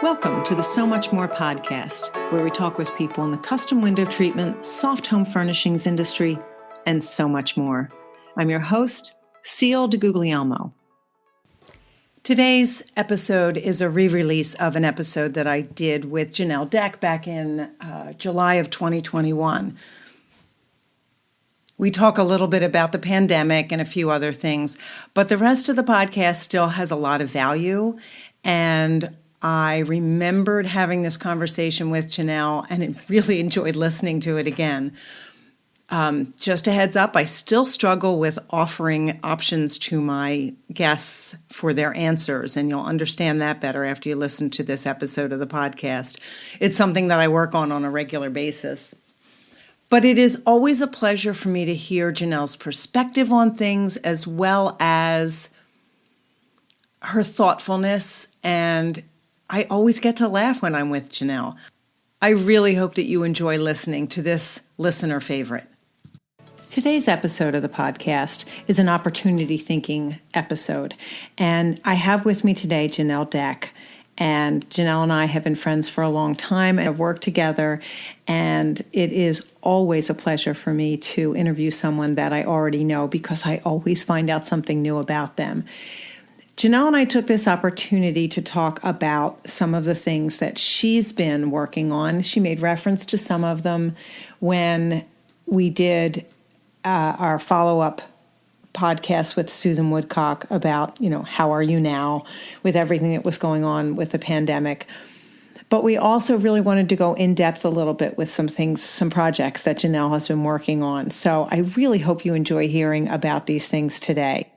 Welcome to the So Much More podcast, where we talk with people in the custom window treatment, soft home furnishings industry, and so much more. I'm your host, Iszel de Guglielmo. Today's episode is a re-release of an episode that I did with Jeanelle Dech back in July of 2021. We talk a little bit about the pandemic and a few other things, but the rest of the podcast still has a lot of value, and I remembered having this conversation with Jeanelle and really enjoyed listening to it again. Just a heads up, I still struggle with offering options to my guests for their answers, and you'll understand that better after you listen to this episode of the podcast. It's something that I work on a regular basis. But it is always a pleasure for me to hear Jeanelle's perspective on things, as well as her thoughtfulness, and I always get to laugh when I'm with Jeanelle. I really hope that you enjoy listening to this listener favorite. Today's episode of the podcast is an opportunity thinking episode, and I have with me today Jeanelle Dech. And Jeanelle and I have been friends for a long time and have worked together, and it is always a pleasure for me to interview someone that I already know because I always find out something new about them. Jeanelle and I took this opportunity to talk about some of the things that she's been working on. She made reference to some of them when we did our follow-up podcast with Susan Woodcock about, how are you now with everything that was going on with the pandemic. But we also really wanted to go in depth a little bit with some things, some projects that Jeanelle has been working on. So I really hope you enjoy hearing about these things today.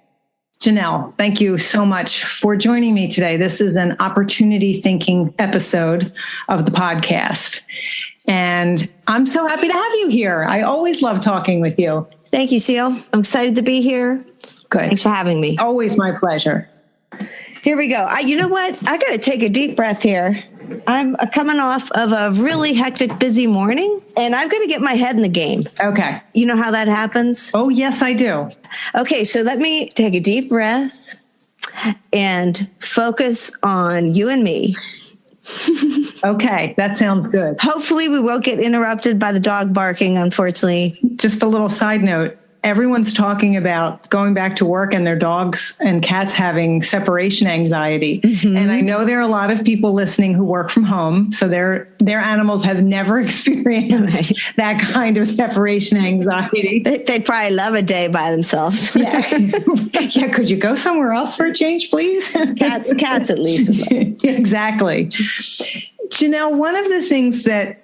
Jeanelle, thank you so much for joining me today. This is an opportunity thinking episode of the podcast. And I'm so happy to have you here. I always love talking with you. Thank you, Iszel. I'm excited to be here. Good. Thanks for having me. Always my pleasure. Here we go. You know what? I got to take a deep breath here. I'm coming off of a really hectic, busy morning, and I've got to get my head in the game. Okay. You know how that happens? Oh, yes, I do. Okay, so let me take a deep breath and focus on you and me. Okay, that sounds good. Hopefully we won't get interrupted by the dog barking, unfortunately. Just a little side note. Everyone's talking about going back to work and their dogs and cats having separation anxiety. Mm-hmm. And I know there are a lot of people listening who work from home, so their animals have never experienced that kind of separation anxiety. They'd probably love a day by themselves. Yeah. Yeah. Could you go somewhere else for a change, please? Cats at least. Exactly. Jeanelle, one of the things that,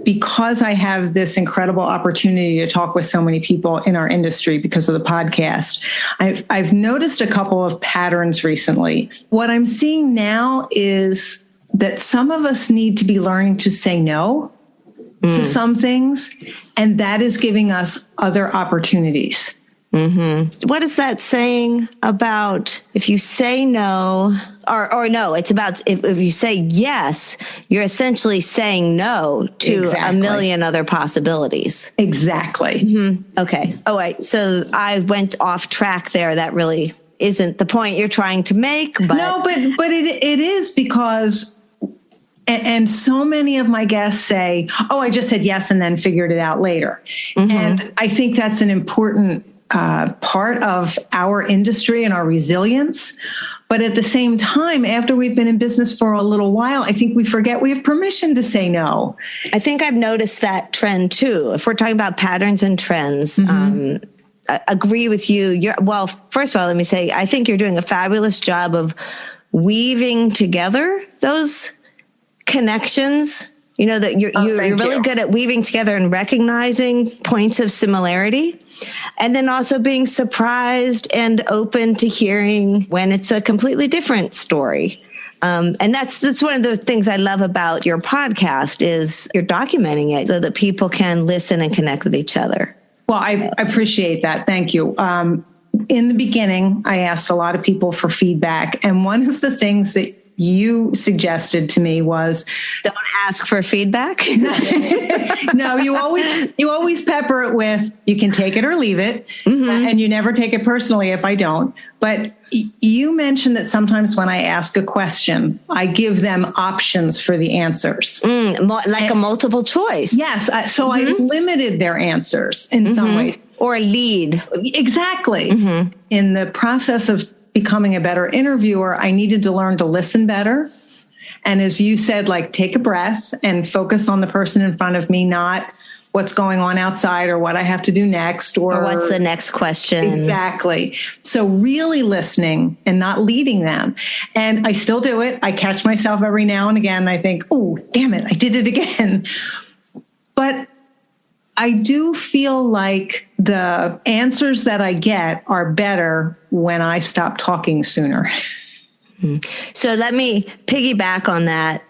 because I have this incredible opportunity to talk with so many people in our industry because of the podcast, I've noticed a couple of patterns recently. What I'm seeing now is that some of us need to be learning to say no to some things, and that is giving us other opportunities. Mm-hmm. What is that saying about if you say no, or no, it's about if you say yes, you're essentially saying no to a million other possibilities. Exactly. Mm-hmm. Okay. Oh, wait. So I went off track there. That really isn't the point you're trying to make. But no, but it is because, and so many of my guests say, oh, I just said yes and then figured it out later. Mm-hmm. And I think that's an important part of our industry and our resilience. But at the same time, after we've been in business for a little while, I think we forget we have permission to say no. I think I've noticed that trend too. If we're talking about patterns and trends, I agree with you. Well, first of all, let me say, I think you're doing a fabulous job of weaving together those connections. You know, that you're really good at weaving together and recognizing points of similarity. And then also being surprised and open to hearing when it's a completely different story. And that's one of the things I love about your podcast is you're documenting it so that people can listen and connect with each other. Well, I appreciate that. Thank you. In the beginning, I asked a lot of people for feedback. And one of the things that you suggested to me was, don't ask for feedback. No, you always pepper it with, you can take it or leave it. And you never take it personally if I don't. But you mentioned that sometimes when I ask a question, I give them options for the answers. Like a multiple choice. Yes. So I limited their answers in some ways. Or a lead. Exactly. In the process of becoming a better interviewer, I needed to learn to listen better. And as you said, like, take a breath and focus on the person in front of me, not what's going on outside or what I have to do next or what's the next question. Exactly. So really listening and not leading them. And I still do it. I catch myself every now and again. And I think, oh, damn it, I did it again. But I do feel like the answers that I get are better when I stop talking sooner. So let me piggyback on that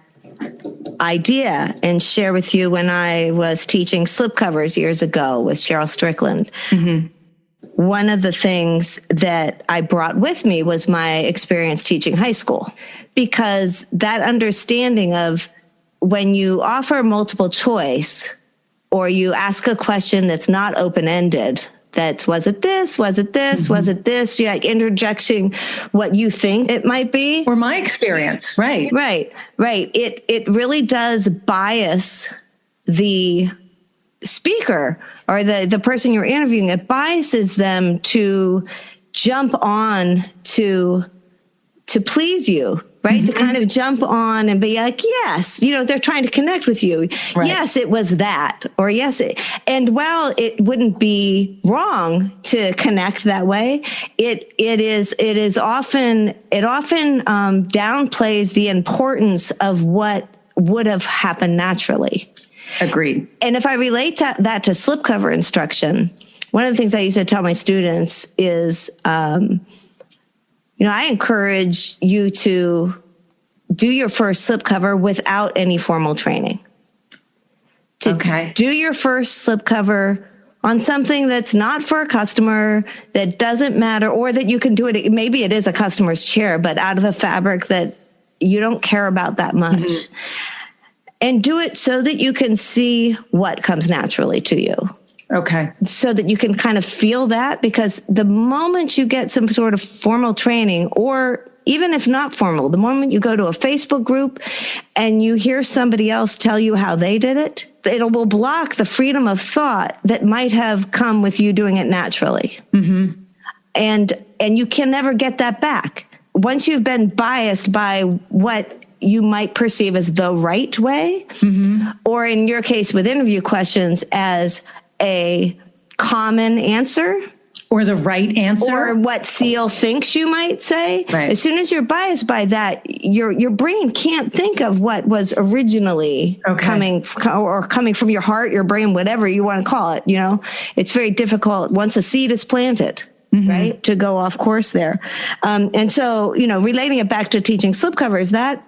idea and share with you when I was teaching slipcovers years ago with Cheryl Strickland. One of the things that I brought with me was my experience teaching high school, because that understanding of when you offer multiple choice or you ask a question that's not open-ended, that's, was it this? Was it this? Was it this? You're like interjecting what you think it might be. Or my experience. Right. It really does bias the speaker or the person you're interviewing. It biases them to jump on to please you. Right? To kind of jump on and be like, yes, they're trying to connect with you. Right. Yes, it was that, or yes. And while it wouldn't be wrong to connect that way, it often downplays the importance of what would have happened naturally. Agreed. And if I relate that to slipcover instruction, one of the things I used to tell my students is, I encourage you to do your first slipcover without any formal training. To do your first slipcover on something that's not for a customer, that doesn't matter, or that you can do it. Maybe it is a customer's chair, but out of a fabric that you don't care about that much. And do it so that you can see what comes naturally to you. Okay. So that you can kind of feel that, because the moment you get some sort of formal training, or even if not formal, the moment you go to a Facebook group and you hear somebody else tell you how they did it, it will block the freedom of thought that might have come with you doing it naturally. And you can never get that back. Once you've been biased by what you might perceive as the right way, or in your case with interview questions as a common answer, or the right answer, or what SEAL thinks you might say. Right. As soon as you're biased by that, your brain can't think of what was originally coming from your heart, your brain, whatever you want to call it. It's very difficult once a seed is planted, right, to go off course there. And so, relating it back to teaching slipcovers, that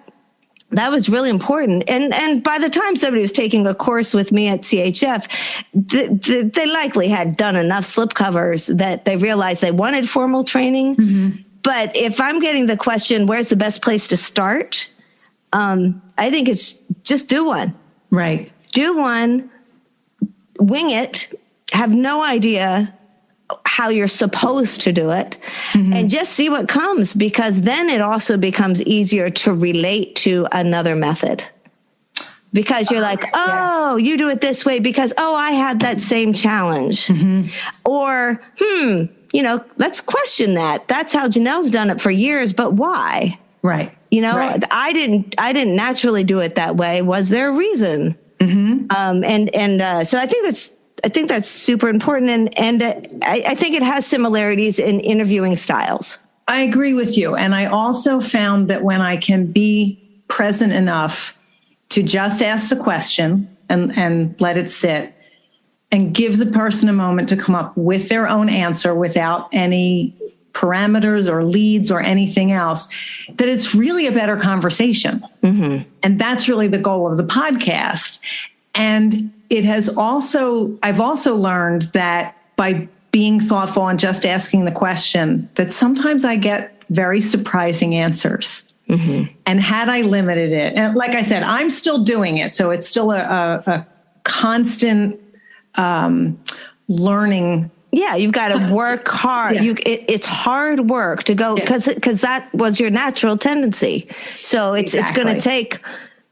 was really important. And by the time somebody was taking a course with me at CHF, they likely had done enough slipcovers that they realized they wanted formal training. But if I'm getting the question, where's the best place to start? I think it's just do one. Right. Do one, wing it, have no idea how you're supposed to do it, and just see what comes, because then it also becomes easier to relate to another method, because you're like, you do it this way because, I had that same challenge, or, let's question that. That's how Jeanelle's done it for years, but why? Right. Right. I didn't naturally do it that way. Was there a reason? So I think that's super important. And I think it has similarities in interviewing styles. I agree with you. And I also found that when I can be present enough to just ask the question and let it sit and give the person a moment to come up with their own answer without any parameters or leads or anything else, that it's really a better conversation. And that's really the goal of the podcast. And I've also learned that by being thoughtful and just asking the question, that sometimes I get very surprising answers. And had I limited it, and like I said, I'm still doing it. So it's still a constant learning. Yeah, you've got to work hard. Yeah. It's hard work to go because that was your natural tendency. So it's going to take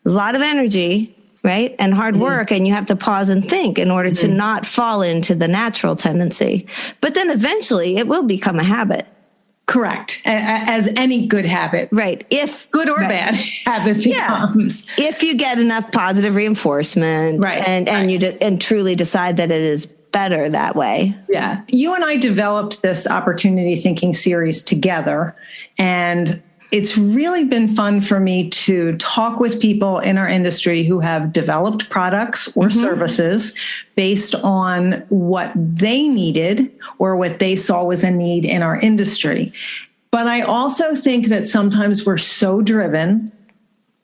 a lot of energy, right, and hard work, and you have to pause and think in order to not fall into the natural tendency. But then eventually, it will become a habit. Correct, as any good habit, right? If good or bad habit becomes, if you get enough positive reinforcement, right, and you and truly decide that it is better that way. Yeah. You and I developed this opportunity thinking series together, and it's really been fun for me to talk with people in our industry who have developed products or services based on what they needed or what they saw was a need in our industry. But I also think that sometimes we're so driven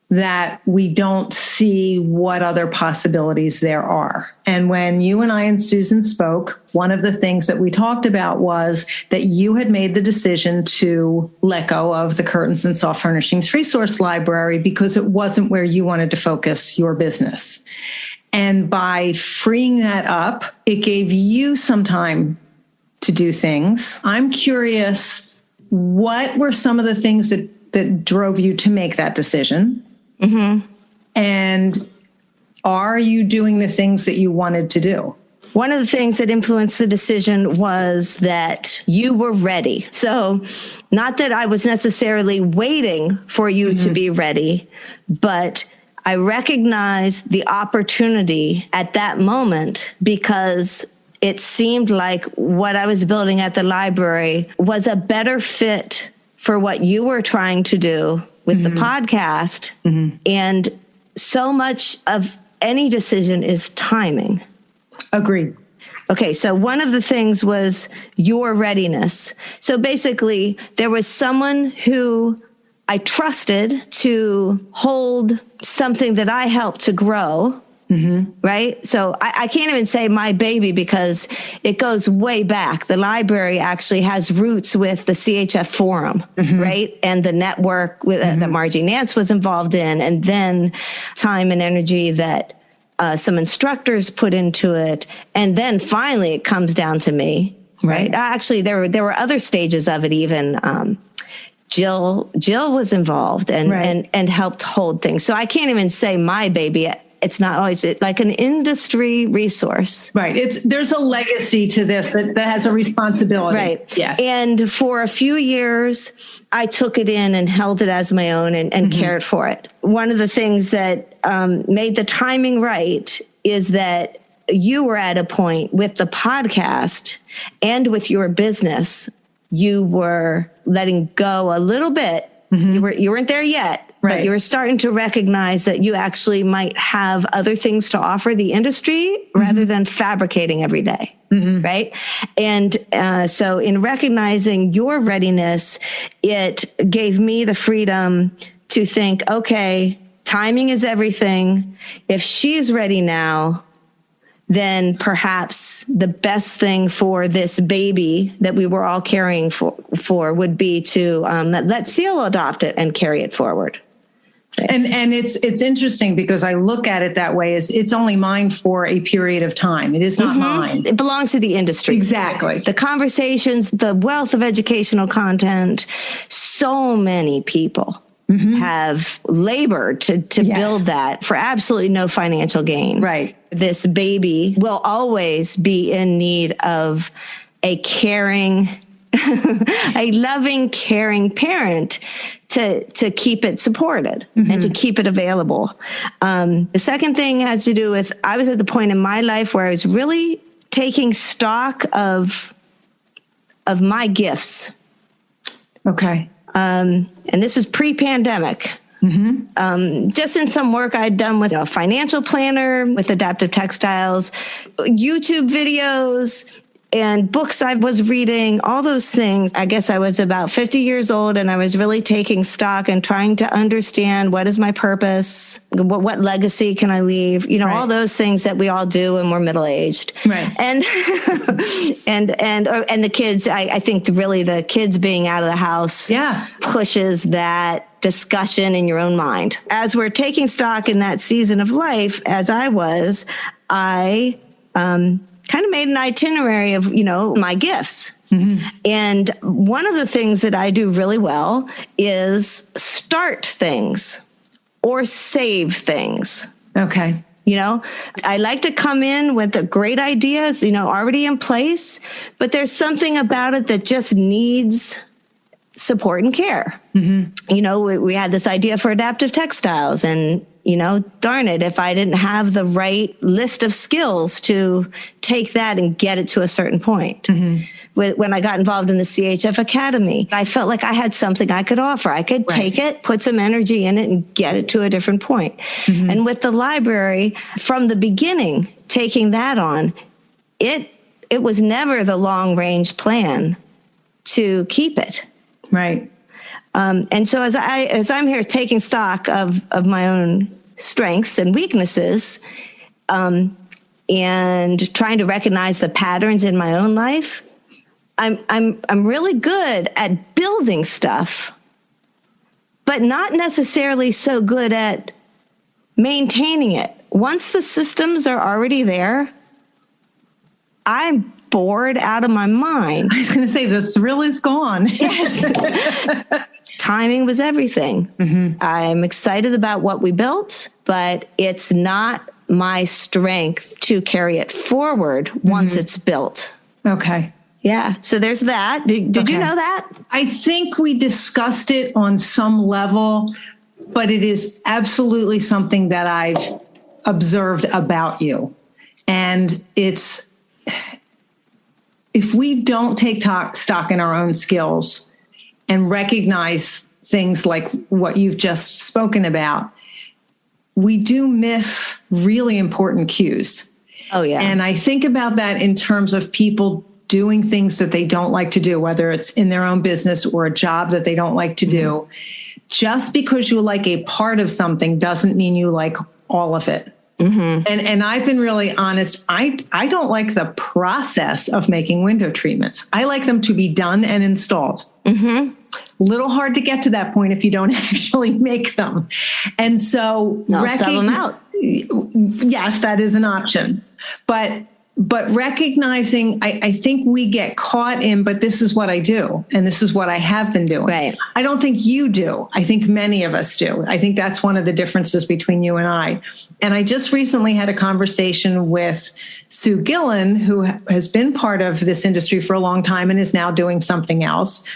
that we don't see what other possibilities there are. And when you and I and Susan spoke, one of the things that we talked about was that you had made the decision to let go of the Curtains and Soft Furnishings Resource Library because it wasn't where you wanted to focus your business. And by freeing that up, it gave you some time to do things. I'm curious, what were some of the things that drove you to make that decision? And are you doing the things that you wanted to do? One of the things that influenced the decision was that you were ready. So not that I was necessarily waiting for you to be ready, but I recognized the opportunity at that moment because it seemed like what I was building at the library was a better fit for what you were trying to do with the podcast. And so much of any decision is timing. Agreed. Okay, so one of the things was your readiness. So basically, there was someone who I trusted to hold something that I helped to grow. Right? So I can't even say my baby because it goes way back. The library actually has roots with the CHF Forum, right? And the network that Margie Nance was involved in, and then time and energy that some instructors put into it. And then finally it comes down to me, right? Actually, there were other stages of it even. Jill was involved and helped hold things. So I can't even say my baby. It's not always like an industry resource. Right. There's a legacy to this that has a responsibility. Right. Yeah. And for a few years, I took it in and held it as my own and cared for it. One of the things that made the timing right is that you were at a point with the podcast and with your business, you were letting go a little bit. You weren't there yet. Right. But you were starting to recognize that you actually might have other things to offer the industry rather than fabricating every day. Right. And so in recognizing your readiness, it gave me the freedom to think, okay, timing is everything. If she's ready now, then perhaps the best thing for this baby that we were all caring for would be to let Seal adopt it and carry it forward. And it's interesting because I look at it that way as it's only mine for a period of time. It is not mine. It belongs to the industry. Exactly. The conversations, the wealth of educational content, so many people have labored to build that for absolutely no financial gain. Right. This baby will always be in need of a caring, a loving, caring parent to keep it supported and to keep it available. The second thing has to do with, I was at the point in my life where I was really taking stock of my gifts. Okay. And this was pre-pandemic. Just in some work I'd done with a financial planner, with Adaptive Textiles, YouTube videos, and books I was reading, all those things. I guess I was about 50 years old and I was really taking stock and trying to understand what is my purpose, what legacy can I leave, all those things that we all do when we're middle-aged. Right. And the kids, I think really the kids being out of the house pushes that discussion in your own mind. As we're taking stock in that season of life, as I was, I kind of made an itinerary of, my gifts. Mm-hmm. And one of the things that I do really well is start things or save things. Okay. I like to come in with the great ideas, already in place, but there's something about it that just needs support and care. Mm-hmm. We had this idea for adaptive textiles, and, darn it, if I didn't have the right list of skills to take that and get it to a certain point. Mm-hmm. When I got involved in the CHF Academy, I felt like I had something I could offer. I could take it, put some energy in it, and get it to a different point. Mm-hmm. And with the library, from the beginning, taking that on, it was never the long-range plan to keep it. Right. And so as I'm here taking stock of my own strengths and weaknesses, and trying to recognize the patterns in my own life, I'm really good at building stuff, but not necessarily so good at maintaining it. Once the systems are already there, I'm bored out of my mind. I was going to say the thrill is gone. Yes. Timing was everything. Mm-hmm. I'm excited about what we built, but it's not my strength to carry it forward once it's built. Okay. Yeah. So there's that. Did you know that? I think we discussed it on some level, but it is absolutely something that I've observed about you. And it's, if we don't take stock in our own skills and recognize things like what you've just spoken about, we do miss really important cues. Oh, yeah. And I think about that in terms of people doing things that they don't like to do, whether it's in their own business or a job that they don't like to do. Just because you like a part of something doesn't mean you like all of it. Mm-hmm. And I've been really honest. I don't like the process of making window treatments. I like them to be done and installed. Mm-hmm. Little hard to get to that point if you don't actually make them. And so sell them out. Yes, that is an option. But recognizing, I think we get caught in, but this is what I do, and this is what I have been doing. Right. I don't think you do. I think many of us do. I think that's one of the differences between you and I. And I just recently had a conversation with Sue Gillen, who has been part of this industry for a long time and is now doing something else.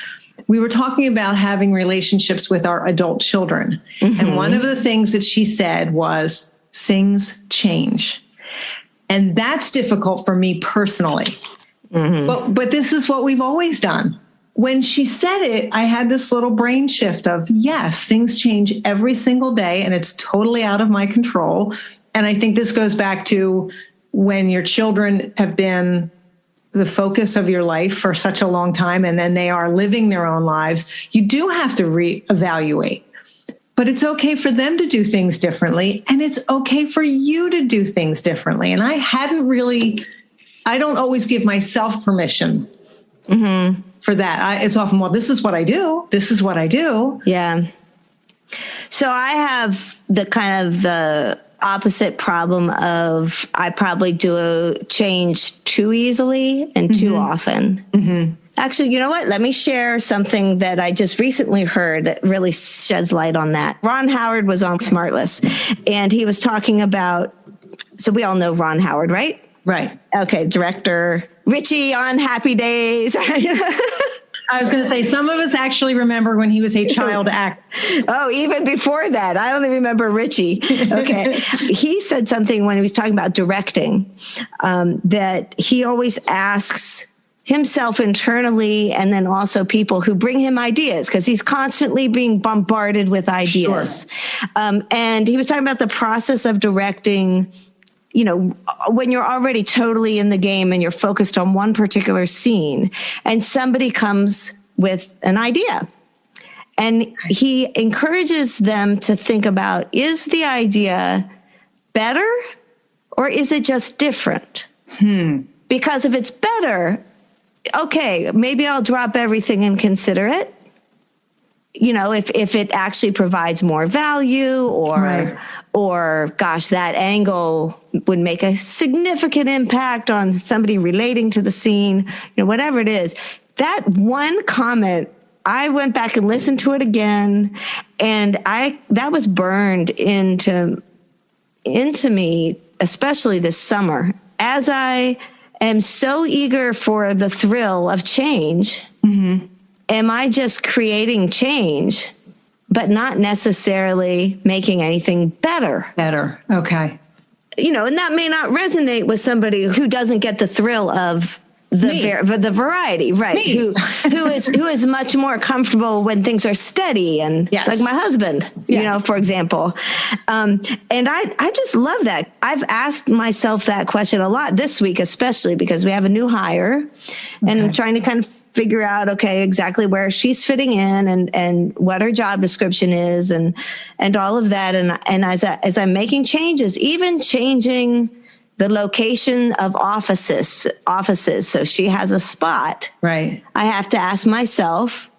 We were talking about having relationships with our adult children. Mm-hmm. And one of the things that she said was, things change. And that's difficult for me personally. Mm-hmm. But this is what we've always done. When she said it, I had this little brain shift of, yes, things change every single day and it's totally out of my control. And I think this goes back to when your children have been the focus of your life for such a long time and then they are living their own lives, you do have to reevaluate. But it's okay for them to do things differently. And it's okay for you to do things differently. And I don't always give myself permission for that. It's often, well, this is what I do. This is what I do. Yeah. So I have the opposite problem of I probably do a change too easily and too often. Mm-hmm. Actually, you know what? Let me share something that I just recently heard that really sheds light on that. Ron Howard was on Smartless, and he was talking about, so we all know Ron Howard, right? Right. Okay, director Richie on Happy Days. I was going to say, some of us actually remember when he was a child actor. Oh, even before that. I only remember Richie. Okay. He said something when he was talking about directing, that he always asks himself internally and then also people who bring him ideas because he's constantly being bombarded with ideas. Sure. And he was talking about the process of directing, when you're already totally in the game and you're focused on one particular scene and somebody comes with an idea. And he encourages them to think about, is the idea better or is it just different? Because if it's better, okay, maybe I'll drop everything and consider it. if it actually provides more value or gosh, that angle would make a significant impact on somebody relating to the scene, whatever it is. That one comment, I went back and listened to it again, and that was burned into me, especially this summer, as I am so eager for the thrill of change. Mm-hmm. Am I just creating change, but not necessarily making anything better? Better. Okay. And that may not resonate with somebody who doesn't get the thrill of the variety, right? Who is much more comfortable when things are steady and like my husband, for example. And I just love that. I've asked myself that question a lot this week, especially because we have a new hire and I'm trying to kind of figure out, exactly where she's fitting in and what her job description is and all of that. And as I'm making changes, even changing the location of offices. So she has a spot. Right. I have to ask myself,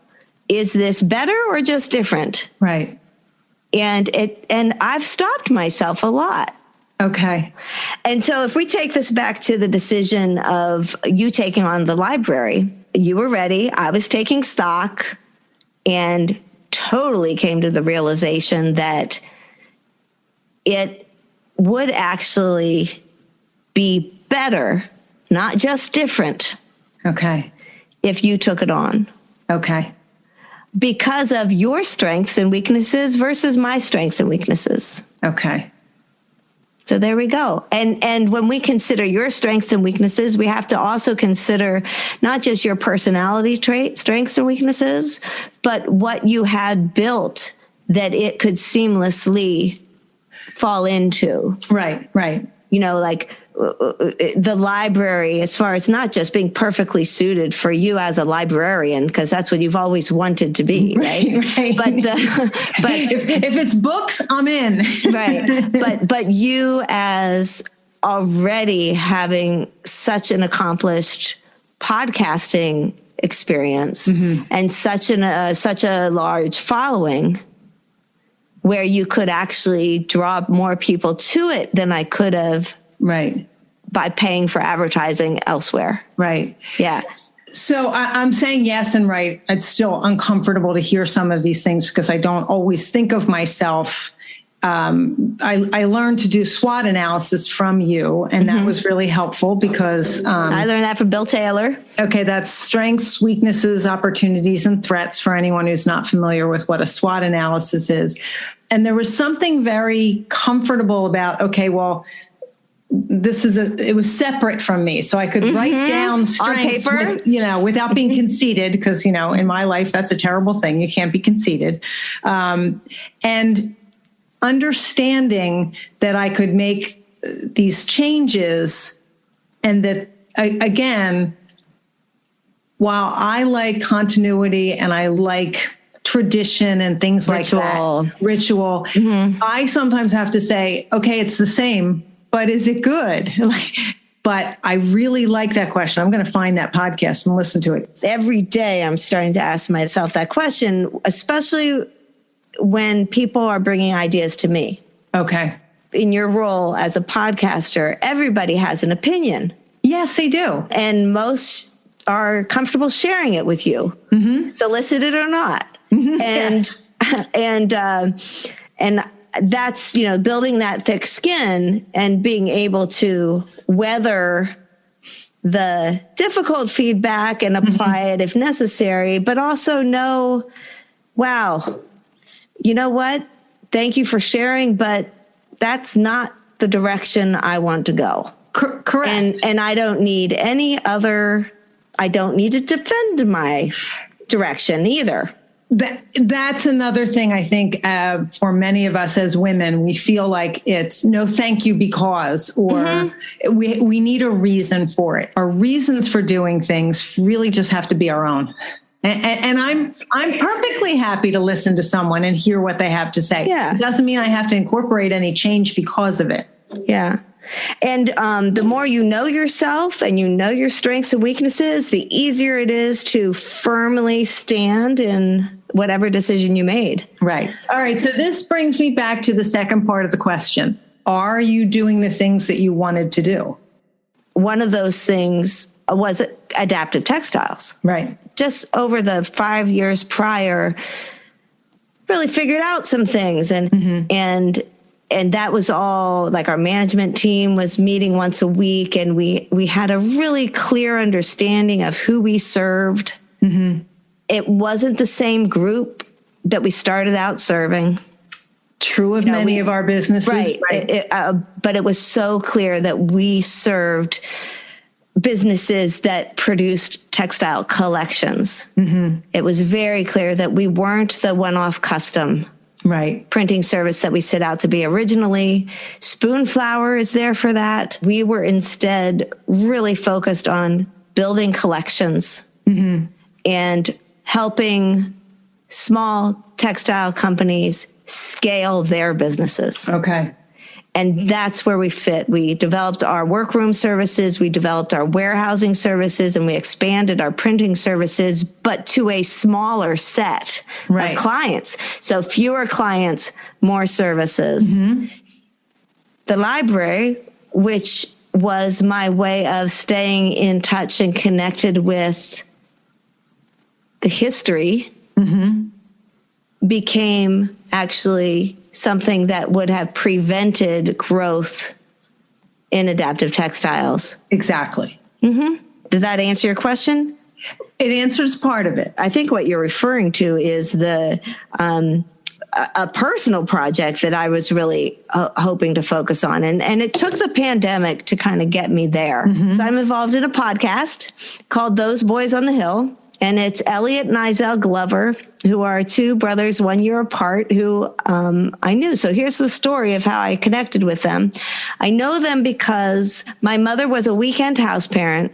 is this better or just different? Right. And I've stopped myself a lot. Okay. And so if we take this back to the decision of you taking on the library, you were ready. I was taking stock and totally came to the realization that it would actually be better, not just different. Okay. If you took it on. Okay. Because of your strengths and weaknesses versus my strengths and weaknesses. Okay. So there we go. And when we consider your strengths and weaknesses, we have to also consider not just your personality strengths and weaknesses, but what you had built that it could seamlessly fall into. Right. Right. Like the library, as far as not just being perfectly suited for you as a librarian, because that's what you've always wanted to be, right? Right. But if it's books, I'm in. Right. But you as already having such an accomplished podcasting experience and such a large following, where you could actually draw more people to it than I could have. Right. By paying for advertising elsewhere. Right. Yeah. So I'm saying yes and right. It's still uncomfortable to hear some of these things because I don't always think of myself. I learned to do SWOT analysis from you, and that was really helpful because I learned that from Bill Taylor. Okay, that's strengths, weaknesses, opportunities, and threats for anyone who's not familiar with what a SWOT analysis is. And there was something very comfortable about, it was separate from me. So I could write down strengths on paper, without being conceited, because, in my life, that's a terrible thing. You can't be conceited. And understanding that I could make these changes and that, again, while I like continuity and I like tradition and things like that, ritual, I sometimes have to say, okay, it's the same, but is it good? But I really like that question. I'm going to find that podcast and listen to it. Every day I'm starting to ask myself that question, especially when people are bringing ideas to me. Okay. In your role as a podcaster, everybody has an opinion. Yes, they do. And most are comfortable sharing it with you, solicited or not. And that's, building that thick skin and being able to weather the difficult feedback and apply it if necessary, but also know, wow, you know what? Thank you for sharing, but that's not the direction I want to go. Correct. And I don't need I don't need to defend my direction either. That's another thing I think for many of us as women, we feel like it's no thank you because, or we need a reason for it. Our reasons for doing things really just have to be our own. And I'm perfectly happy to listen to someone and hear what they have to say. Yeah. It doesn't mean I have to incorporate any change because of it. Yeah. And the more you know yourself and you know your strengths and weaknesses, the easier it is to firmly stand in whatever decision you made. Right. All right. So this brings me back to the second part of the question. Are you doing the things that you wanted to do? One of those things was adaptive textiles. Right. Just over the 5 years prior, really figured out some things. And that was all, like, our management team was meeting once a week, and we had a really clear understanding of who we served. It wasn't the same group that we started out serving. True of many of our businesses. Right. But it was so clear that we served businesses that produced textile collections. It was very clear that we weren't the one-off custom printing service that we set out to be originally. Spoonflower is there for that. We were instead really focused on building collections and helping small textile companies scale their businesses. Okay. And that's where we fit. We developed our workroom services, we developed our warehousing services, and we expanded our printing services, but to a smaller set of clients. So fewer clients, more services. The library, which was my way of staying in touch and connected with the history, became actually something that would have prevented growth in adaptive textiles. Exactly. Did that answer your question? It answers part of it. I think what you're referring to is a personal project that I was really hoping to focus on. And it took the pandemic to kind of get me there. So I'm involved in a podcast called Those Boys on the Hill. And it's Elliot and Iszel Glover, who are two brothers 1 year apart, who I knew. So here's the story of how I connected with them. I know them because my mother was a weekend house parent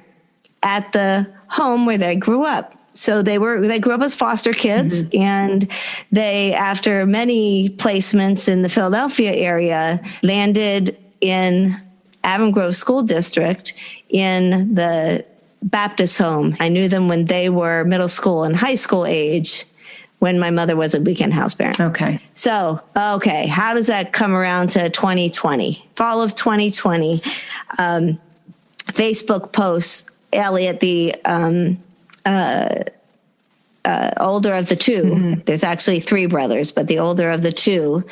at the home where they grew up. So they grew up as foster kids, and they, after many placements in the Philadelphia area, landed in Avon Grove School District in the Baptist home. I knew them when they were middle school and high school age, when my mother was a weekend house parent. Okay. So, how does that come around to 2020? Fall of 2020, Facebook posts, Elliot, the older of the two, there's actually three brothers, but the older of the two,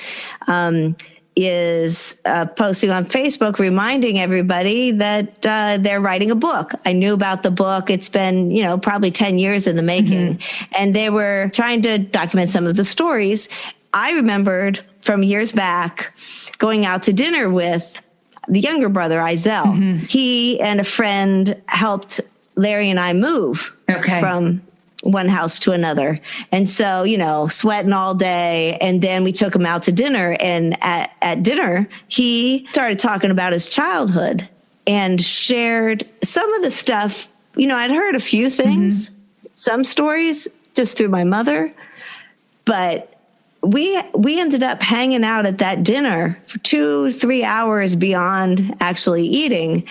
is posting on Facebook reminding everybody that they're writing a book. I knew about the book. It's been, probably 10 years in the making. And they were trying to document some of the stories. I remembered from years back going out to dinner with the younger brother, Iszel. He and a friend helped Larry and I move from one house to another. And so, sweating all day. And then we took him out to dinner. And at dinner, he started talking about his childhood and shared some of the stuff. I'd heard a few things, some stories just through my mother, but we ended up hanging out at that dinner for 2-3 hours beyond actually eating,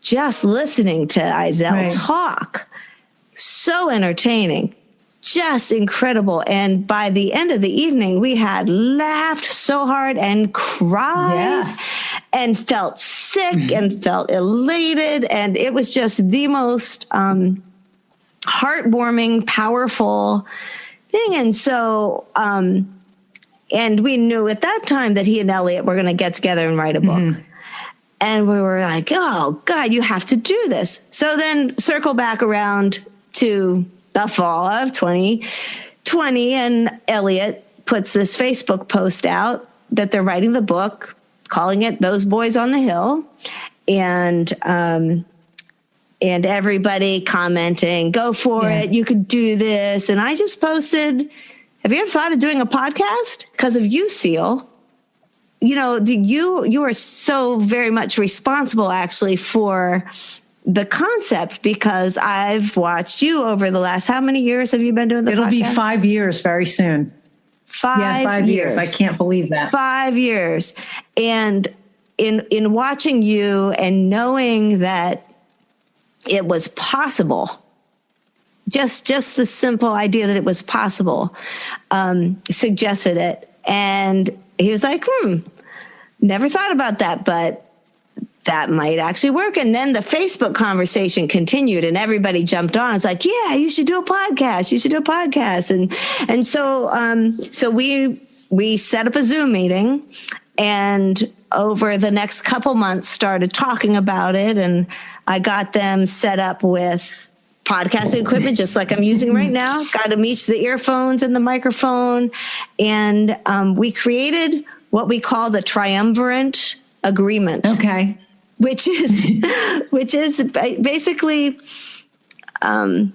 just listening to Iszel talk. So entertaining, just incredible. And by the end of the evening, we had laughed so hard and cried and felt sick and felt elated. And it was just the most heartwarming, powerful thing. And so, and we knew at that time that he and Elliot were going to get together and write a book. And we were like, oh, God, you have to do this. So then circle back around to the fall of 2020, and Elliot puts this Facebook post out that they're writing the book, calling it Those Boys on the Hill, and everybody commenting, go for it, you could do this. And I just posted, have you ever thought of doing a podcast? Because of you, Seal. You are so very much responsible actually for the concept, because I've watched you over the last, how many years have you been doing the podcast? It'll be 5 years very soon. 5 years. I can't believe that. 5 years. And in watching you and knowing that it was possible, just the simple idea that it was possible, suggested it. And he was like, never thought about that, but that might actually work. And then the Facebook conversation continued and everybody jumped on. It's like, yeah, you should do a podcast. You should do a podcast. And so we set up a Zoom meeting, and over the next couple months started talking about it. And I got them set up with podcasting equipment, just like I'm using right now. Got them each the earphones and the microphone. And we created what we call the triumvirate agreement. Okay. Which is basically, well,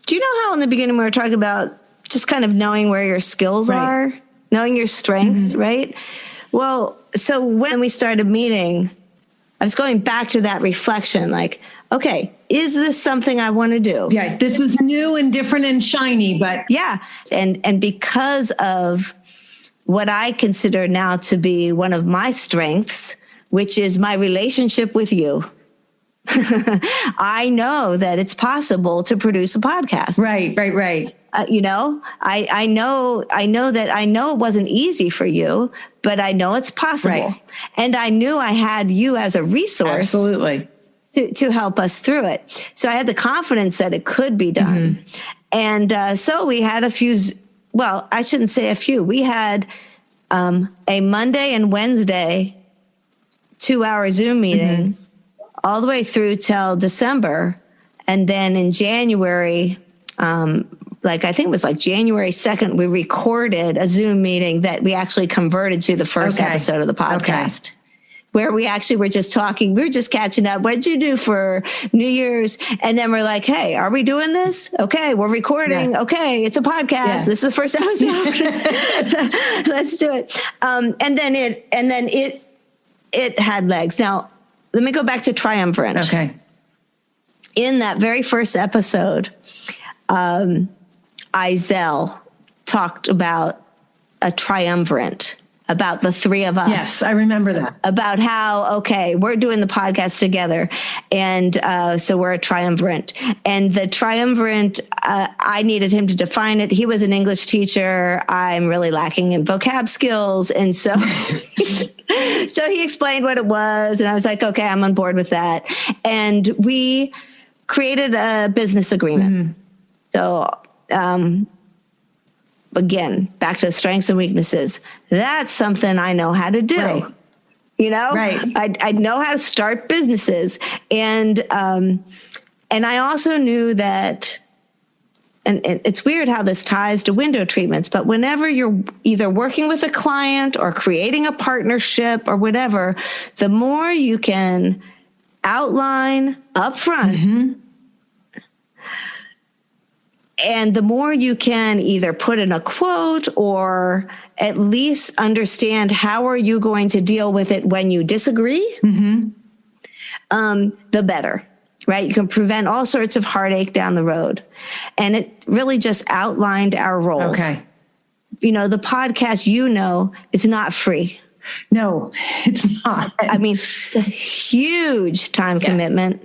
do you know how in the beginning we were talking about just kind of knowing where your skills are, knowing your strengths, right? Well, so when we started meeting, I was going back to that reflection, like, okay, is this something I want to do? Yeah, this is new and different and shiny, but yeah. And because of what I consider now to be one of my strengths, which is my relationship with you, I know that it's possible to produce a podcast. Right. I know it wasn't easy for you, but I know it's possible. Right. And I knew I had you as a resource. Absolutely. To help us through it. So I had the confidence that it could be done. And so we had a few, well, I shouldn't say a few. We had a Monday and Wednesday 2-hour Zoom meeting all the way through till December. And then in January, I think it was like January 2nd, we recorded a Zoom meeting that we actually converted to the first episode of the podcast. Where we actually were just talking, we were just catching up. What'd you do for New Year's? And then we're like, hey, are we doing this? Okay, we're recording. Yeah. Okay, it's a podcast. Yeah. This is the first episode. Let's do it. And then it had legs. Now, let me go back to triumvirate. Okay. In that very first episode, Iszel talked about a triumvirate, about the three of us. Yes, I remember that. About how, okay, we're doing the podcast together. And so we're a triumvirate. And the triumvirate, I needed him to define it. He was an English teacher. I'm really lacking in vocab skills. And so, so he explained what it was. And I was like, okay, I'm on board with that. And we created a business agreement. So, again, back to the strengths and weaknesses. That's something I know how to do. Right. You know, I know how to start businesses. And I also knew that, and it's weird how this ties to window treatments, but whenever you're either working with a client or creating a partnership or whatever, the more you can outline upfront, and the more you can either put in a quote or at least understand how are you going to deal with it when you disagree, the better, right? You can prevent all sorts of heartache down the road. And it really just outlined our roles. Okay. You know, the podcast, it's not free. No, it's not. I mean, it's a huge time commitment.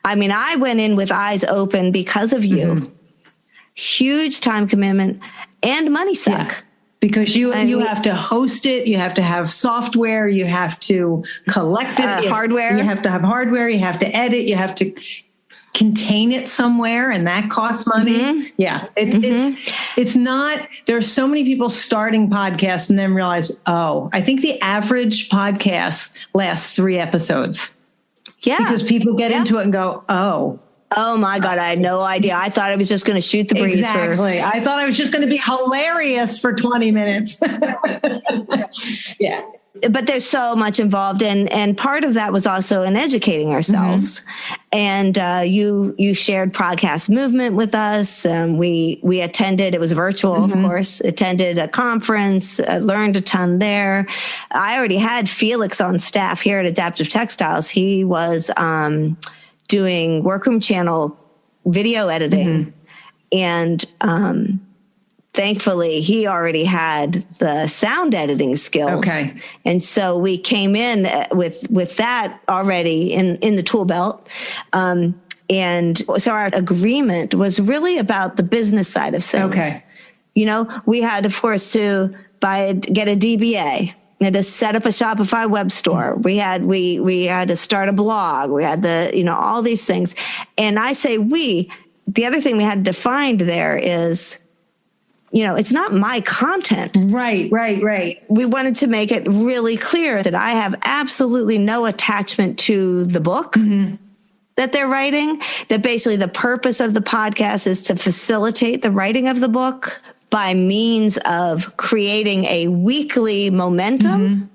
I mean, I went in with eyes open because of you. Huge time commitment and money suck. Yeah, because you have to host it, you have to have software, you have to collect it, hardware. You have to have hardware, you have to edit, you have to contain it somewhere, and that costs money. Yeah, it's not. There's so many people starting podcasts and then realize, I think the average podcast lasts 3 episodes. Yeah, because people get into it and go, oh my God, I had no idea. I thought I was just going to shoot the breeze. Exactly. I thought I was just going to be hilarious for 20 minutes. Yeah. But there's so much involved. And part of that was also in educating ourselves. And you shared podcast movement with us. We attended, it was virtual, of course, attended a conference, learned a ton there. I already had Felix on staff here at Adaptive Textiles. He was doing Workroom Channel video editing. And thankfully, he already had the sound editing skills. Okay. And so we came in with that already in the tool belt. And And so our agreement was really about the business side of things. Okay. You know, we had, of course, to get a DBA. We had to set up a Shopify web store. We had to start a blog. We had all these things. And I say the other thing we had defined there is, it's not my content. Right. We wanted to make it really clear that I have absolutely no attachment to the book that they're writing, that basically the purpose of the podcast is to facilitate the writing of the book by means of creating a weekly momentum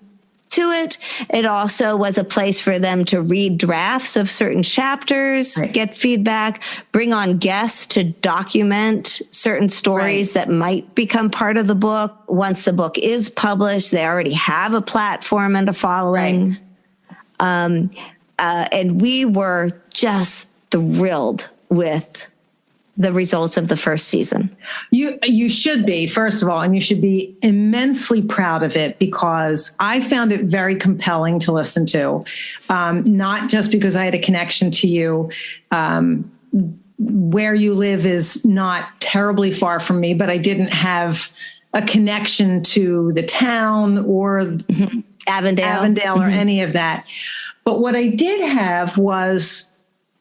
to it. It also was a place for them to read drafts of certain chapters, get feedback, bring on guests to document certain stories that might become part of the book. Once the book is published, they already have a platform and a following. And we were just thrilled with the results of the first season. You should be, first of all, and you should be immensely proud of it, because I found it very compelling to listen to, not just because I had a connection to you. Where you live is not terribly far from me, but I didn't have a connection to the town or Avondale or any of that. But what I did have was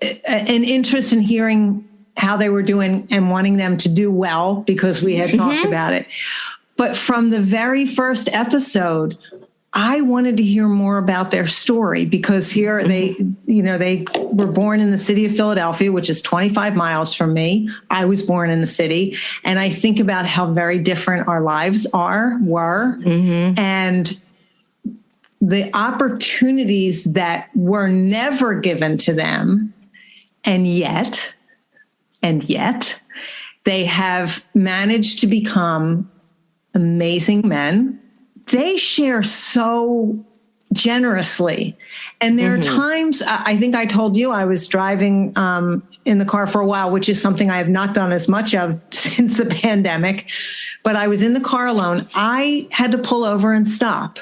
an interest in hearing how they were doing and wanting them to do well, because we had talked about it. But from the very first episode, I wanted to hear more about their story, because here they were born in the city of Philadelphia, which is 25 miles from me. I was born in the city. And I think about how very different our lives were, and the opportunities that were never given to them. And yet they have managed to become amazing men. They share so generously. And there are times, I think I told you, I was driving in the car for a while, which is something I have not done as much of since the pandemic, but I was in the car alone. I had to pull over and stop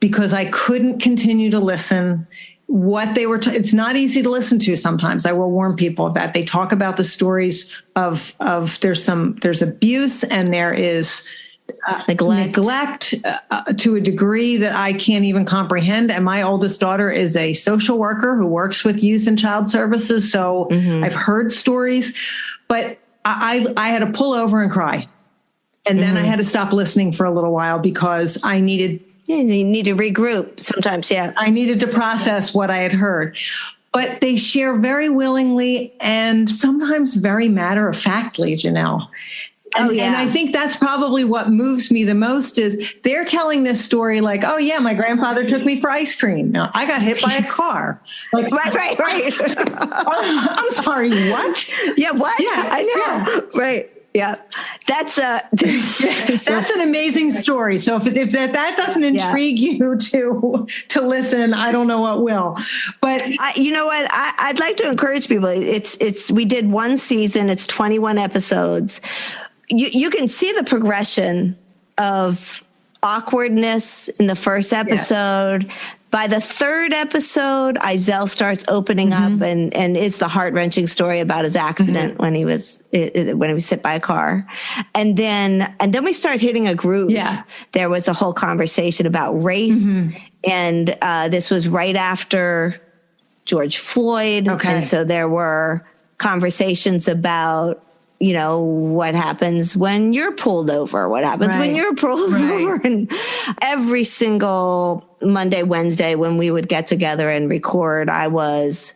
because I couldn't continue to listen. What they were, it's not easy to listen to sometimes. I will warn people of that. They talk about the stories of there's abuse, and there is neglect to a degree that I can't even comprehend. And my oldest daughter is a social worker who works with youth and child services. So I've heard stories, but I had to pull over and cry. And then I had to stop listening for a little while because I needed. Yeah, you need to regroup sometimes. Yeah. I needed to process what I had heard, but they share very willingly and sometimes very matter-of-factly, Jeanelle. And I think that's probably what moves me the most is they're telling this story like, oh yeah, my grandfather took me for ice cream. No, I got hit by a car. Like, right. I'm sorry, what? Yeah, what? Yeah, I know. Yeah. Right. Yeah, that's an amazing story. So if that doesn't intrigue you to listen, I don't know what will. But you know what? I'd like to encourage people. We did one season. It's 21 episodes. You can see the progression of awkwardness in the first episode. Yes. By the third episode, Iszel starts opening up and is the heart-wrenching story about his accident when he was hit by a car. And then we start hitting a groove. Yeah. There was a whole conversation about race. And this was right after George Floyd. Okay. And so there were conversations about, what happens when you're pulled over, what happens when you're pulled over. And every single Monday, Wednesday, when we would get together and record, I was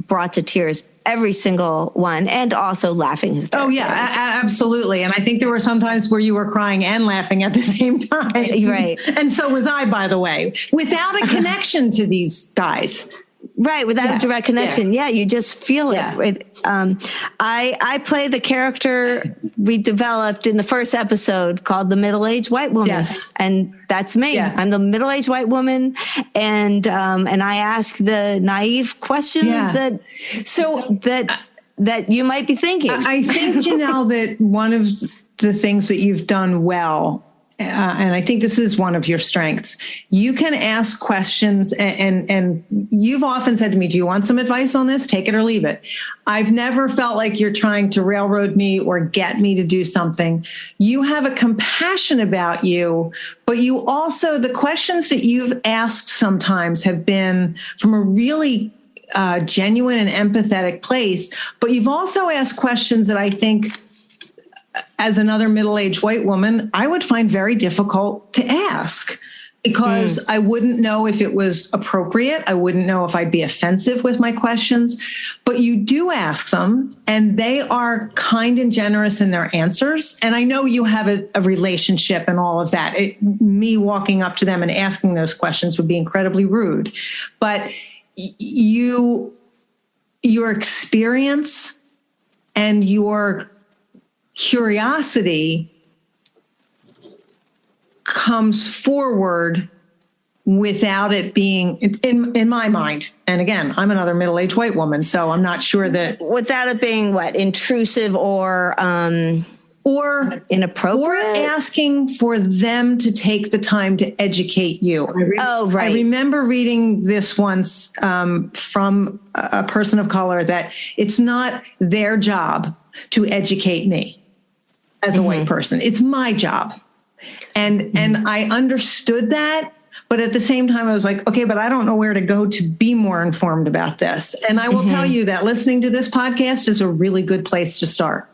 brought to tears every single one, and also laughing hysterically. Oh yeah, absolutely. And I think there were some times where you were crying and laughing at the same time. Right. And so was I, by the way, without a connection to these guys. Right, without a direct connection. Yeah, you just feel it. I play the character we developed in the first episode called the middle-aged white woman. Yes. And that's me. Yeah. I'm the middle-aged white woman. And I ask the naive questions that you might be thinking. I think, Jeanelle, that one of the things that you've done well and I think this is one of your strengths. You can ask questions, and you've often said to me, do you want some advice on this? Take it or leave it. I've never felt like you're trying to railroad me or get me to do something. You have a compassion about you, but you also, the questions that you've asked sometimes have been from a really genuine and empathetic place, but you've also asked questions that I think, as another middle-aged white woman, I would find very difficult to ask because I wouldn't know if it was appropriate. I wouldn't know if I'd be offensive with my questions, but you do ask them and they are kind and generous in their answers. And I know you have a relationship and all of that. Me walking up to them and asking those questions would be incredibly rude, but your experience and your curiosity comes forward without it being in my mind. And again, I'm another middle-aged white woman, so I'm not sure that without it being intrusive or inappropriate, or asking for them to take the time to educate you. Right. I remember reading this once from a person of color that it's not their job to educate me as a white person. It's my job. And I understood that, but at the same time I was like, okay, but I don't know where to go to be more informed about this. And I will tell you that listening to this podcast is a really good place to start,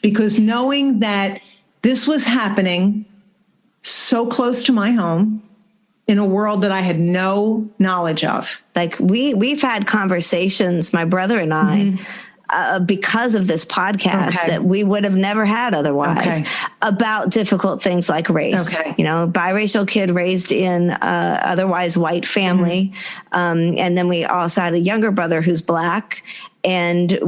because knowing that this was happening so close to my home in a world that I had no knowledge of. Like we've had conversations, my brother and I, because of this podcast that we would have never had otherwise about difficult things like race. Biracial kid raised in otherwise white family. And then we also had a younger brother who's Black. And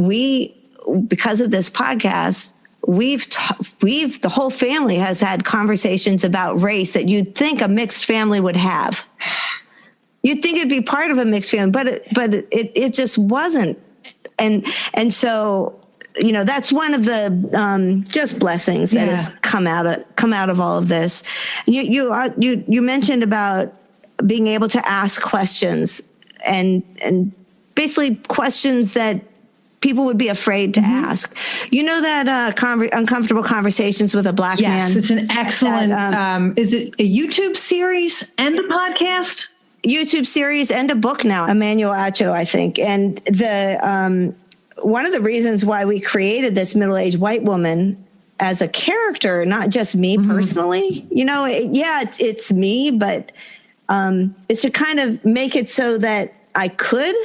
because of this podcast, the whole family has had conversations about race that you'd think a mixed family would have. You'd think it'd be part of a mixed family, but it just wasn't. And so, that's one of the just blessings that has come out of all of this. You mentioned about being able to ask questions and basically questions that people would be afraid to ask. You know that Uncomfortable Conversations with a Black Man? Yes, it's an excellent, is it a YouTube series and a podcast? YouTube series and a book now, Emmanuel Acho, I think. And the one of the reasons why we created this middle-aged white woman as a character, not just me personally, it's me, but is to kind of make it so that I could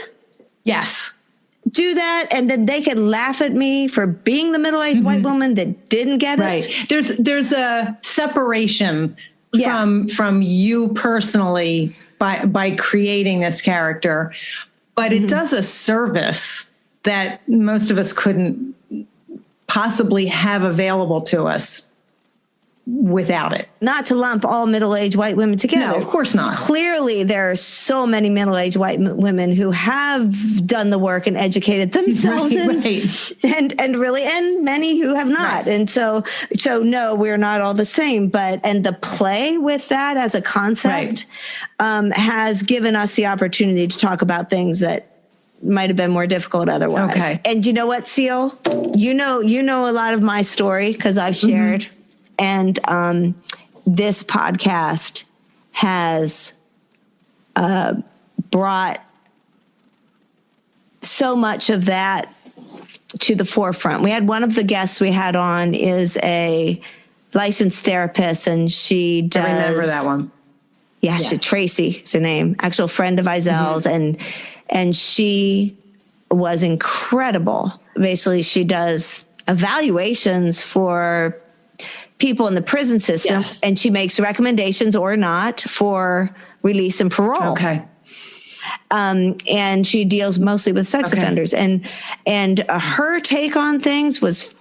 do that, and then they could laugh at me for being the middle-aged white woman that didn't get it. There's a separation from you personally by creating this character, but it does a service that most of us couldn't possibly have available to us without it. Not to lump all middle-aged white women together. No, of course not. Clearly, there are so many middle-aged white women who have done the work and educated themselves, and many who have not. And so no, we're not all the same. And the play with that as a concept has given us the opportunity to talk about things that might have been more difficult otherwise. Okay. And you know what, Seal? You know a lot of my story because I've shared. And this podcast has brought so much of that to the forefront. We had one of the guests we had on is a licensed therapist, and she does. I remember that one. Yeah, Tracie is her name. Actual friend of Iszel's, and she was incredible. Basically, she does evaluations for people in the prison system, and she makes recommendations or not for release and parole. Okay. And she deals mostly with sex offenders, and her take on things was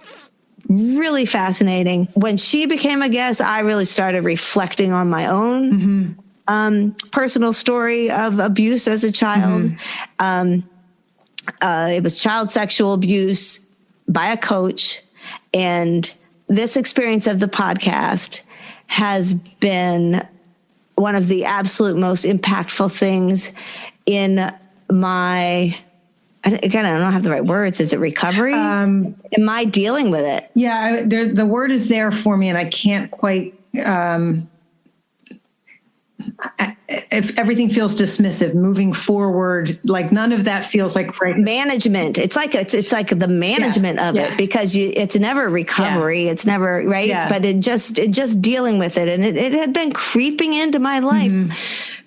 really fascinating. When she became a guest, I really started reflecting on my own personal story of abuse as a child. It was child sexual abuse by a coach, and this experience of the podcast has been one of the absolute most impactful things in my, again, I don't have the right words. Is it recovery? Am I dealing with it? Yeah, the word is there for me, and I can't quite. If everything feels dismissive, moving forward, like none of that feels like right. Management. It's like the management of it, because it's never recovery. It's never right. Yeah. But it just dealing with it, and it had been creeping into my life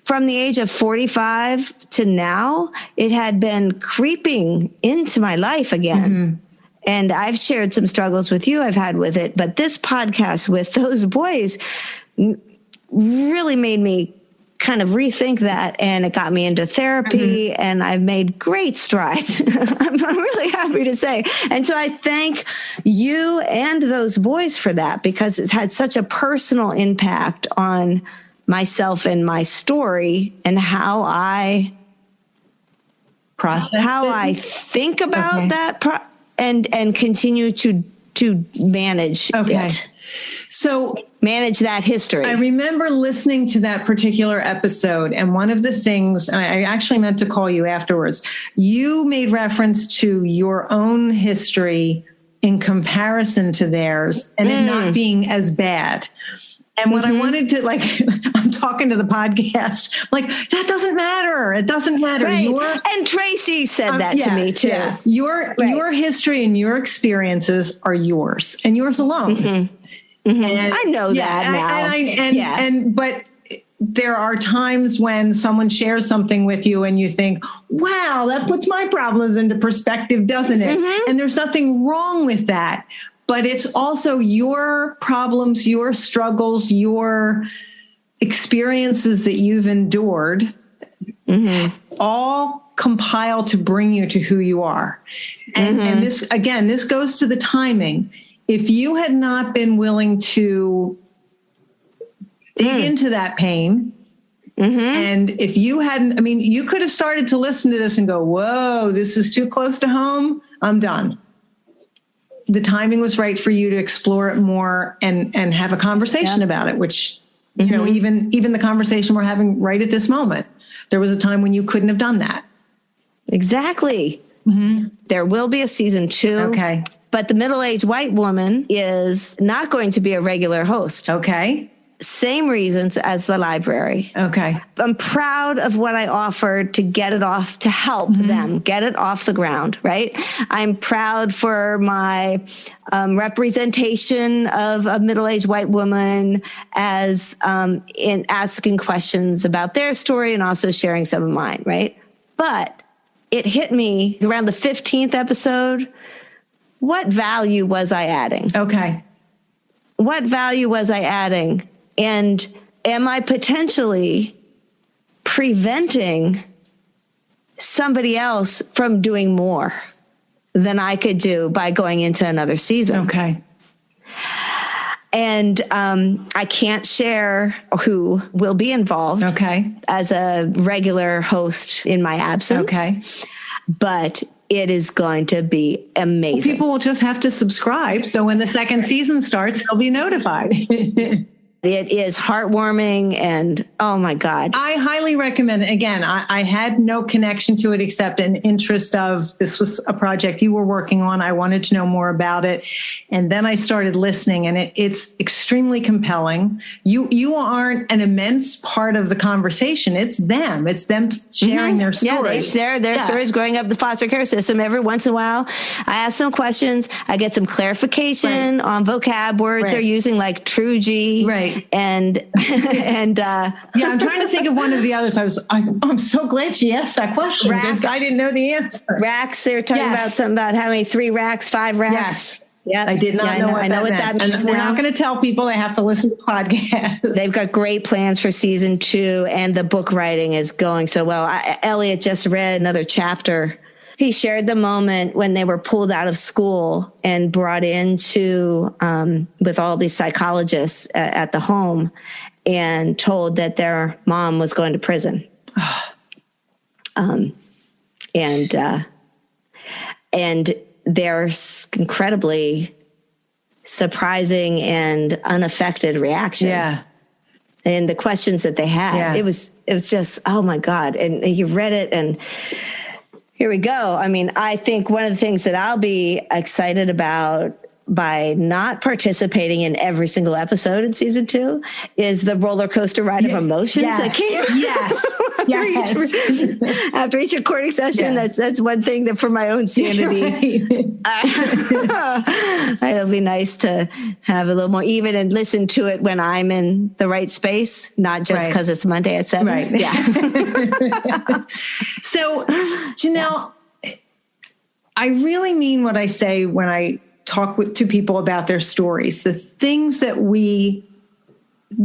from the age of 45 to now. It had been creeping into my life again. And I've shared some struggles with you I've had with it, but this podcast with those boys really made me kind of rethink that, and it got me into therapy, and I've made great strides. I'm really happy to say. And so I thank you and those boys for that, because it's had such a personal impact on myself and my story, and how I process, I think about that and continue to manage it. So manage that history. I remember listening to that particular episode, and one of the things, and I actually meant to call you afterwards, you made reference to your own history in comparison to theirs, and it not being as bad. And when I wanted to, like, I'm talking to the podcast, like, that doesn't matter. It doesn't matter. Right. And Tracie said that to me too. Yeah. Your history and your experiences are yours, and yours alone. And I know that now. But there are times when someone shares something with you and you think, wow, that puts my problems into perspective, doesn't it? And there's nothing wrong with that. But it's also your problems, your struggles, your experiences that you've endured, all compile to bring you to who you are. And this goes to the timing. If you had not been willing to dig into that pain, and if you hadn't, I mean, you could have started to listen to this and go, whoa, this is too close to home. I'm done. The timing was right for you to explore it more and have a conversation about it, which, you know, even the conversation we're having right at this moment, there was a time when you couldn't have done that. Exactly. There will be a season 2. Okay. But the middle-aged white woman is not going to be a regular host. Okay. Same reasons as the library. Okay. I'm proud of what I offered to get it off, to help them get it off the ground, right? I'm proud for my representation of a middle-aged white woman as in asking questions about their story and also sharing some of mine, right? But it hit me around the 15th episode. What value was I adding? Okay. What value was I adding? And am I potentially preventing somebody else from doing more than I could do by going into another season? Okay. And I can't share who will be involved as a regular host in my absence. Okay. But it is going to be amazing. Well, people will just have to subscribe. So when the second season starts, they'll be notified. It is heartwarming, and oh my God. I highly recommend it. Again, I had no connection to it except an interest of this was a project you were working on. I wanted to know more about it. And then I started listening, and it's extremely compelling. You aren't an immense part of the conversation. It's them sharing their stories. Yeah, they share their stories growing up the foster care system. Every once in a while, I ask some questions. I get some clarification on vocab words they're using, like Tracie. Right. And I'm trying to think of one of the others. I'm so glad she asked that question. Because I didn't know the answer. Racks. They were talking about something about how many 3 racks, 5 racks. Yes. Yeah. I did not know what that means. And we're not going to tell people they have to listen to the podcast. They've got great plans for season 2, and the book writing is going so well. Elliot just read another chapter. He shared the moment when they were pulled out of school and brought into with all these psychologists at the home, and told that their mom was going to prison. And they're incredibly surprising and unaffected reaction. Yeah. And the questions that they had. Yeah. It was just, oh my God. And you read it and here we go. I mean, I think one of the things that I'll be excited about by not participating in every single episode in season 2 is the roller coaster ride of emotions that came. After each recording session. That's one thing that for my own sanity, it'll be nice to have a little more even and listen to it when I'm in the right space, not just because it's Monday at 7. Right. Yeah. So, Jeanelle, I really mean what I say when I talk to people about their stories, the things that we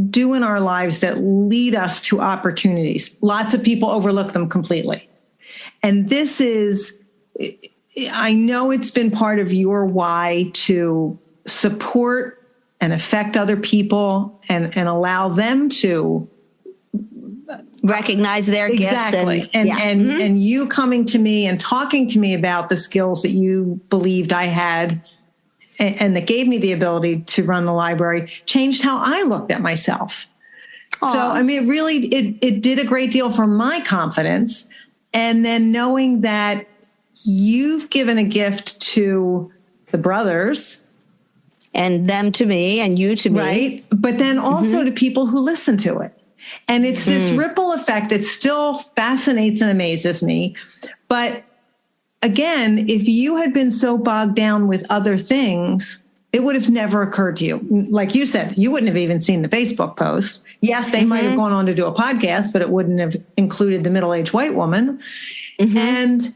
do in our lives that lead us to opportunities. Lots of people overlook them completely. And this is, I know it's been part of your why to support and affect other people and allow them to recognize their gifts. And you coming to me and talking to me about the skills that you believed I had and that gave me the ability to run the library changed how I looked at myself. Aww. So, I mean, it did a great deal for my confidence. And then knowing that you've given a gift to the brothers. And them to me and you to me. Right. But then also to people who listen to it. And it's this ripple effect that still fascinates and amazes me. But again, if you had been so bogged down with other things, it would have never occurred to you. Like you said, you wouldn't have even seen the Facebook post. Yes, they might have gone on to do a podcast, but it wouldn't have included the middle-aged white woman. And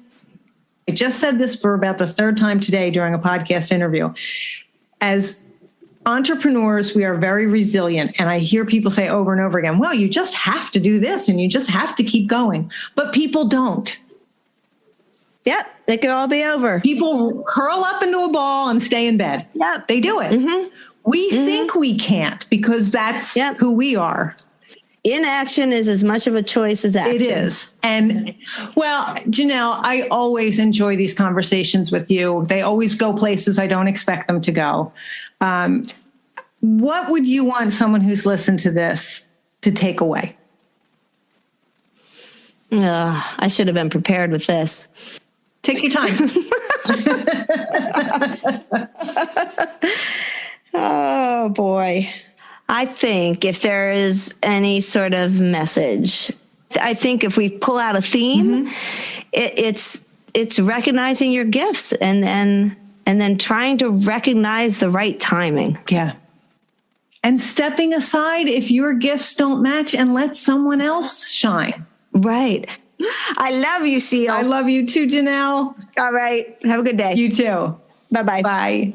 I just said this for about the third time today during a podcast interview. As entrepreneurs, we are very resilient. And I hear people say over and over again, well, you just have to do this and you just have to keep going. But people don't. Yep, it could all be over. People curl up into a ball and stay in bed. Yep. They do it. We think we can't because that's who we are. Inaction is as much of a choice as action. It is. And, well, Jeanelle, I always enjoy these conversations with you. They always go places I don't expect them to go. What would you want someone who's listened to this to take away? I should have been prepared with this. Take your time. Oh, boy. I think if there is any sort of message, I think if we pull out a theme, it's recognizing your gifts and then trying to recognize the right timing. Yeah. And stepping aside if your gifts don't match and let someone else shine. Right. I love you, Seal. I love you too, Jeanelle. All right. Have a good day. You too. Bye-bye. Bye.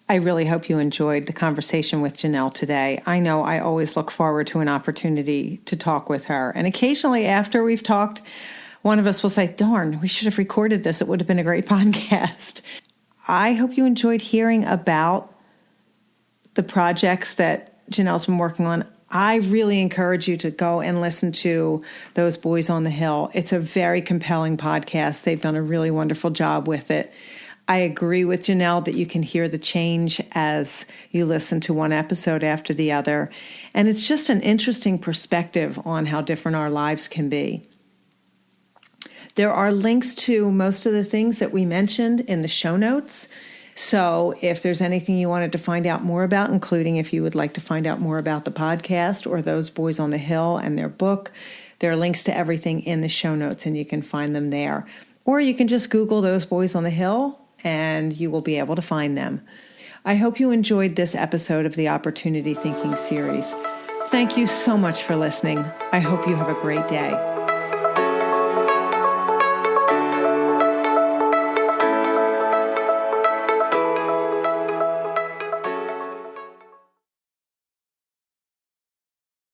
I really hope you enjoyed the conversation with Jeanelle today. I know I always look forward to an opportunity to talk with her. And occasionally after we've talked, one of us will say, darn, we should have recorded this. It would have been a great podcast. I hope you enjoyed hearing about the projects that Jeanelle's been working on. I really encourage you to go and listen to Those Boys on the Hill. It's a very compelling podcast. They've done a really wonderful job with it. I agree with Jeanelle that you can hear the change as you listen to one episode after the other. And it's just an interesting perspective on how different our lives can be. There are links to most of the things that we mentioned in the show notes. So if there's anything you wanted to find out more about, including if you would like to find out more about the podcast or Those Boys on the Hill and their book, there are links to everything in the show notes and you can find them there. Or you can just Google Those Boys on the Hill and you will be able to find them. I hope you enjoyed this episode of the Opportunity Thinking series. Thank you so much for listening. I hope you have a great day.